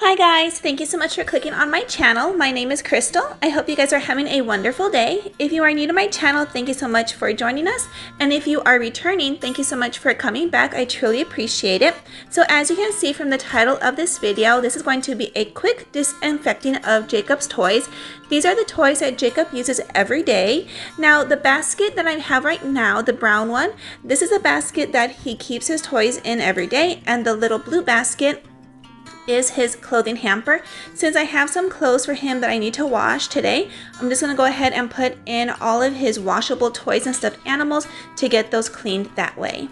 Hi guys, thank you so much for clicking on my channel. My name is Crystal. I hope you guys are having a wonderful day. If you are new to my channel, thank you so much for joining us. And if you are returning, thank you so much for coming back. I truly appreciate it. So as you can see from the title of this video, this is going to be a quick disinfecting of Jacob's toys. These are the toys that Jacob uses every day. Now the basket that I have right now, the brown one, this is a basket that he keeps his toys in every day, and the little blue basket is his clothing hamper. Since I have some clothes for him that I need to wash today, I'm just gonna go ahead and put in all of his washable toys and stuffed animals to get those cleaned that way.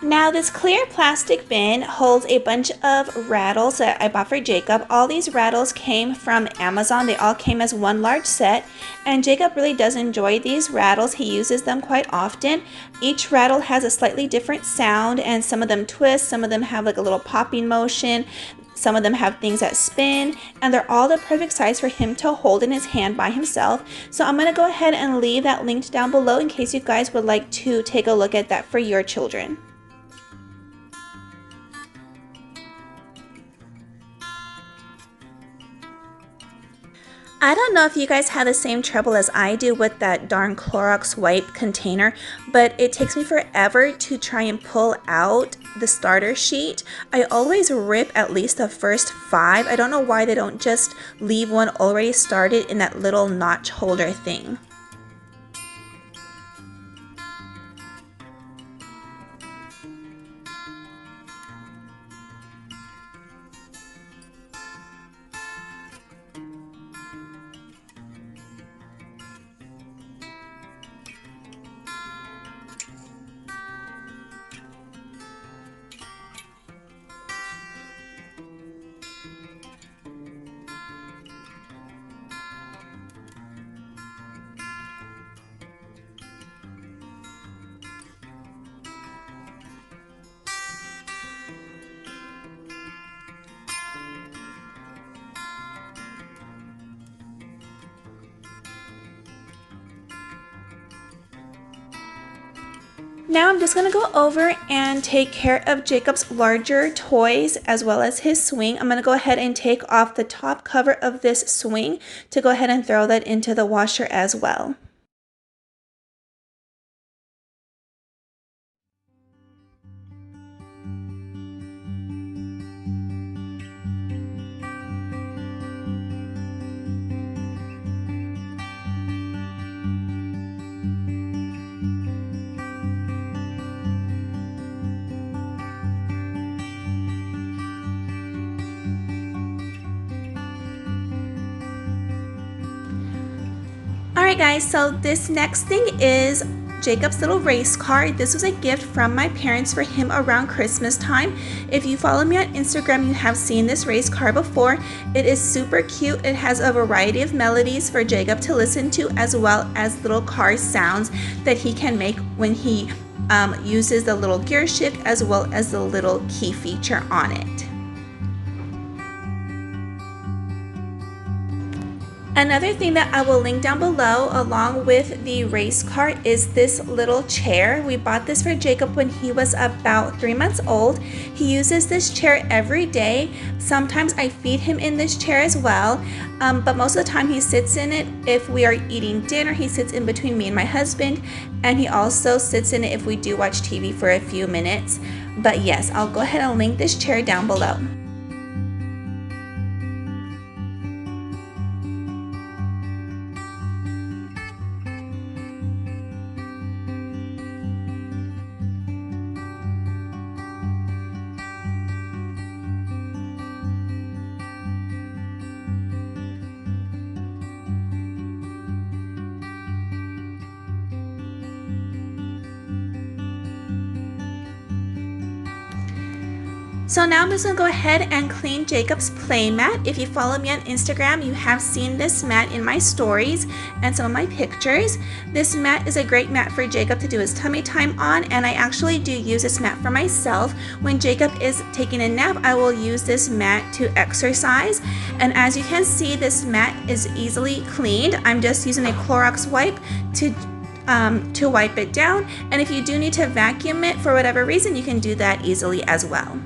Now this clear plastic bin holds a bunch of rattles that I bought for Jacob. All these rattles came from Amazon. They all came as one large set, and Jacob really does enjoy these rattles. He uses them quite often. Each rattle has a slightly different sound, and some of them twist, some of them have like a little popping motion, some of them have things that spin, and they're all the perfect size for him to hold in his hand by himself. So I'm gonna go ahead and leave that linked down below in case you guys would like to take a look at that for your children. I don't know if you guys have the same trouble as I do with that darn Clorox wipe container, but it takes me forever to try and pull out the starter sheet. I always rip at least the first 5. I don't know why they don't just leave one already started in that little notch holder thing. Now I'm just going to go over and take care of Jacob's larger toys as well as his swing. I'm going to go ahead and take off the top cover of this swing to go ahead and throw that into the washer as well. Alright guys, so this next thing is Jacob's little race car. This was a gift from my parents for him around Christmas time. If you follow me on Instagram, you have seen this race car before. It is super cute. It has a variety of melodies for Jacob to listen to, as well as little car sounds that he can make when he uses the little gear shift as well as the little key feature on it. Another thing that I will link down below along with the race car is this little chair. We bought this for Jacob when he was about 3 months old. He uses this chair every day. Sometimes I feed him in this chair as well, but most of the time he sits in it. If we are eating dinner, he sits in between me and my husband, and he also sits in it if we do watch TV for a few minutes. But yes, I'll go ahead and link this chair down below. So now I'm just going to go ahead and clean Jacob's play mat. If you follow me on Instagram, you have seen this mat in my stories and some of my pictures. This mat is a great mat for Jacob to do his tummy time on, and I actually do use this mat for myself. When Jacob is taking a nap, I will use this mat to exercise. And as you can see, this mat is easily cleaned. I'm just using a Clorox wipe to wipe it down. And if you do need to vacuum it for whatever reason, you can do that easily as well.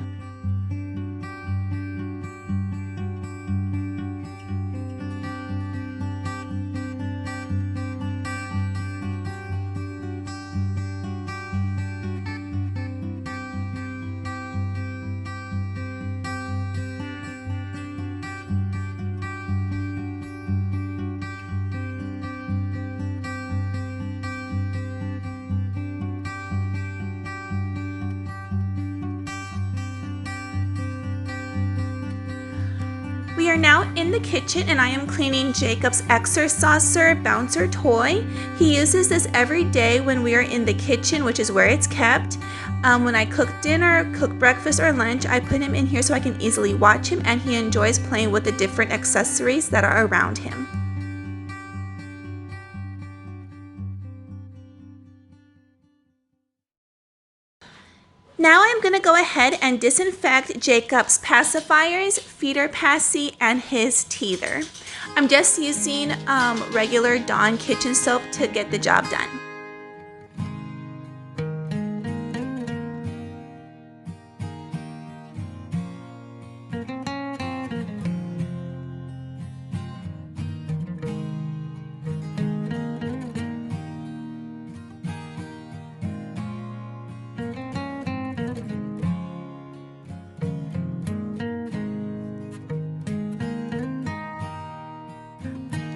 We are now in the kitchen and I am cleaning Jacob's Exerciser bouncer toy. He uses this every day when we are in the kitchen, which is where it's kept. When I cook dinner, cook breakfast or lunch, I put him in here so I can easily watch him, and he enjoys playing with the different accessories that are around him. Now I'm going to go ahead and disinfect Jacob's pacifiers, feeder passy, and his teether. I'm just using regular Dawn kitchen soap to get the job done.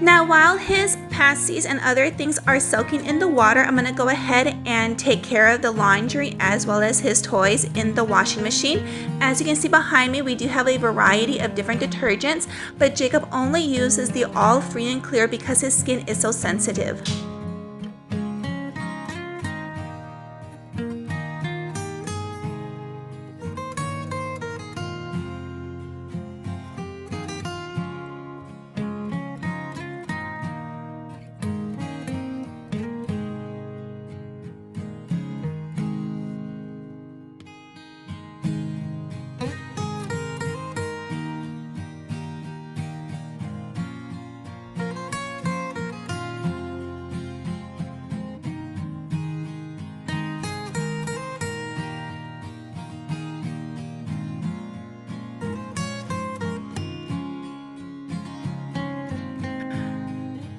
Now while his passies and other things are soaking in the water, I'm going to go ahead and take care of the laundry as well as his toys in the washing machine. As you can see behind me, we do have a variety of different detergents, but Jacob only uses the all free and clear because his skin is so sensitive.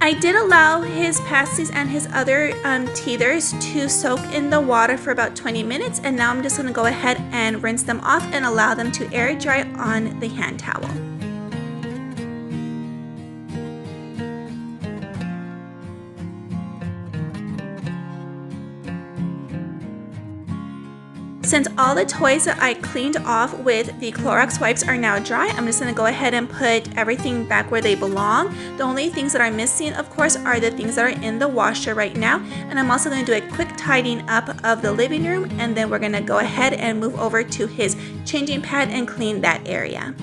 I did allow his passies and his other teethers to soak in the water for about 20 minutes, and now I'm just going to go ahead and rinse them off and allow them to air dry on the hand towel. Since all the toys that I cleaned off with the Clorox wipes are now dry, I'm just going to go ahead and put everything back where they belong. The only things that are missing, of course, are the things that are in the washer right now. And I'm also going to do a quick tidying up of the living room, and then we're going to go ahead and move over to his changing pad and clean that area.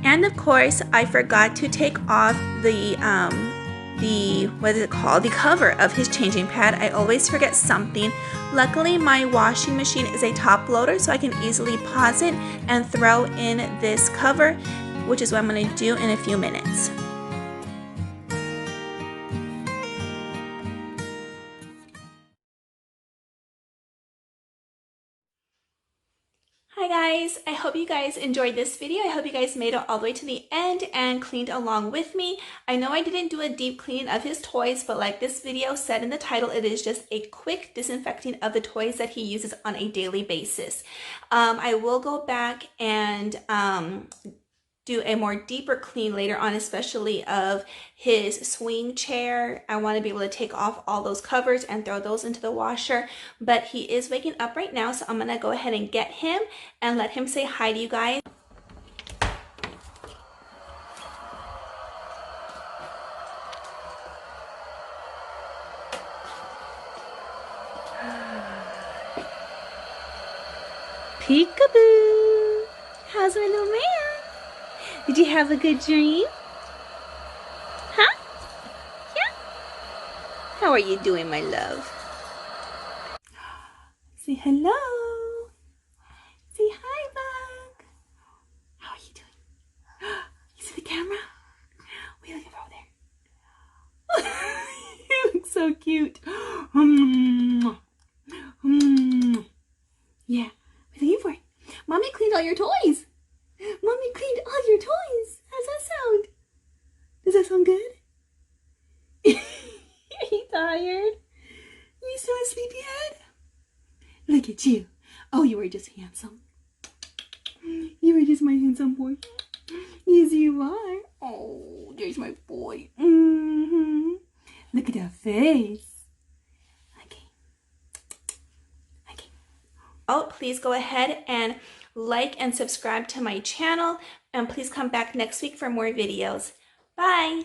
And of course, I forgot to take off the what is it called? The cover of his changing pad. I always forget something. Luckily, my washing machine is a top loader, so I can easily pause it and throw in this cover, which is what I'm going to do in a few minutes. Hi guys, I hope you guys enjoyed this video. I hope you guys made it all the way to the end and cleaned along with me. I know I didn't do a deep clean of his toys, but like this video said in the title, it is just a quick disinfecting of the toys that he uses on a daily basis. I will go back and do a more deeper clean later on, especially of his swing chair. I want to be able to take off all those covers and throw those into the washer. But he is waking up right now, so I'm going to go ahead and get him and let him say hi to you guys. Peekaboo! How's my little man? Did you have a good dream? Huh? Yeah? How are you doing, my love? Say hello. Say hi, Bug. How are you doing? You see the camera? Wait, look over there. You look so cute. Yeah. What are you for? Mommy cleaned all your toys. Mommy cleaned all your toys. How's that sound? Does that sound good? Are you tired? You still a sleepyhead? Look at you. Oh, you are just handsome. You are just my handsome boy. Yes, you are. Oh, there's my boy. Look at that face. Oh, please go ahead and like and subscribe to my channel, and please come back next week for more videos. Bye!